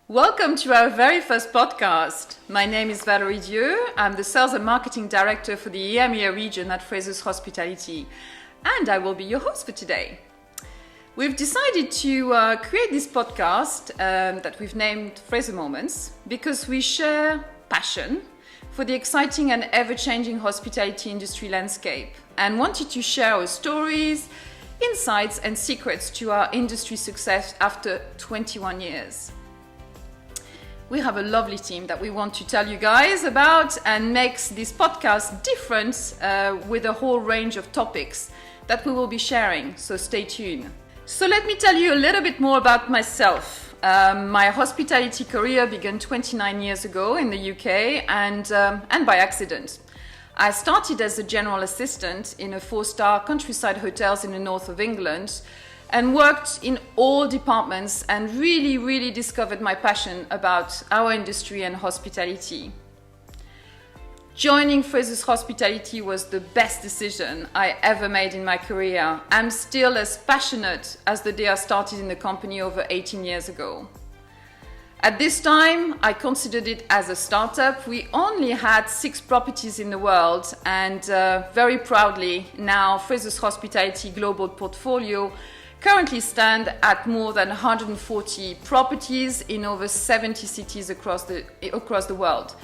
Welcome to our very first podcast. My name is Valérie Dhieux. I'm the Sales and Marketing Director for the EMEA region at Fraser Hospitality, and I will be your host for today. We've decided to create this podcast that we've named Fraser Moments because we share passion for the exciting and ever-changing hospitality industry landscape and wanted to share our stories, insights and secrets to our industry success after 21 years. We have a lovely team that we want to tell you guys about and makes this podcast different with a whole range of topics that we will be sharing, so stay tuned. So let me tell you a little bit more about myself. My hospitality career began 29 years ago in the UK and by accident. I started as a general assistant in a 4-star countryside hotels in the north of England and worked in all departments and really discovered my passion about our industry and hospitality. Joining Frasers Hospitality was the best decision I ever made in my career. I'm still as passionate as the day I started in the company over 18 years ago. At this time, I considered it as a startup. We only had 6 properties in the world and very proudly now Frasers Hospitality global portfolio currently stand at more than 140 properties in over 70 cities across the world.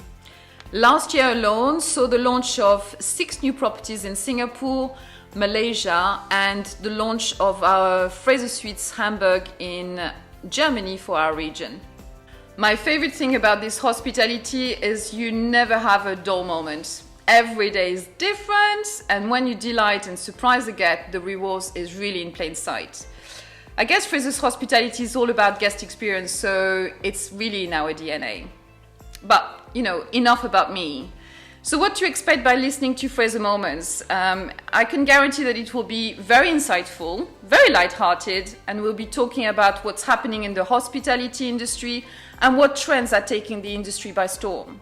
Last year alone saw the launch of 6 new properties in Singapore, Malaysia, and the launch of our Fraser Suites Hamburg in Germany for our region. My favorite thing about this hospitality is you never have a dull moment. Every day is different, and when you delight and surprise the guest, the rewards is really in plain sight. I guess Frasers Hospitality is all about guest experience, so it's really in our DNA. But, enough about me. So what to expect by listening to Fraser Moments? I can guarantee that it will be very insightful, very light-hearted, and we'll be talking about what's happening in the hospitality industry and what trends are taking the industry by storm.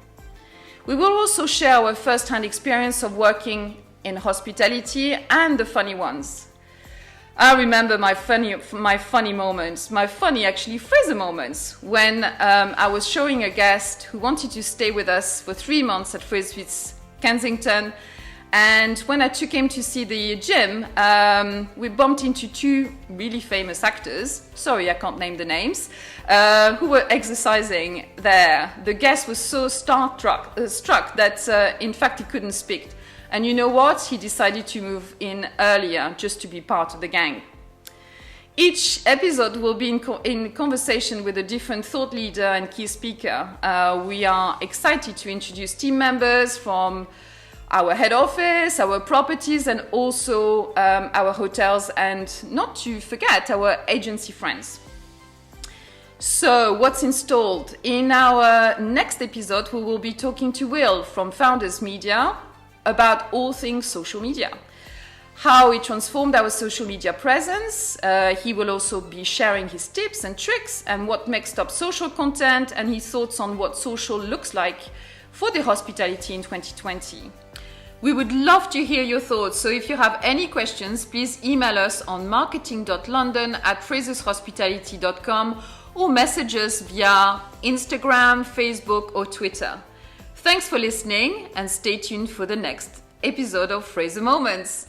We will also share our first-hand experience of working in hospitality and the funny ones. I remember my funny moments, Fraser moments, when I was showing a guest who wanted to stay with us for 3 months at Fraser Suites Kensington, and when I took him to see the gym, we bumped into 2 really famous actors, sorry I can't name the names, who were exercising there. The guest was so struck that in fact he couldn't speak. And you know what? He decided to move in earlier just to be part of the gang. Each episode will be in conversation with a different thought leader and key speaker. We are excited to introduce team members from our head office, our properties, and also our hotels, and not to forget our agency friends. So what's installed? In our next episode, we will be talking to Will from Founders Media about all things social media, how he transformed our social media presence. He will also be sharing his tips and tricks and what makes up social content and his thoughts on what social looks like for the hospitality in 2020. We would love to hear your thoughts, so if you have any questions, please email us on marketing.london@frasershospitality.com or message us via Instagram, Facebook or Twitter. Thanks for listening and stay tuned for the next episode of Fraser Moments.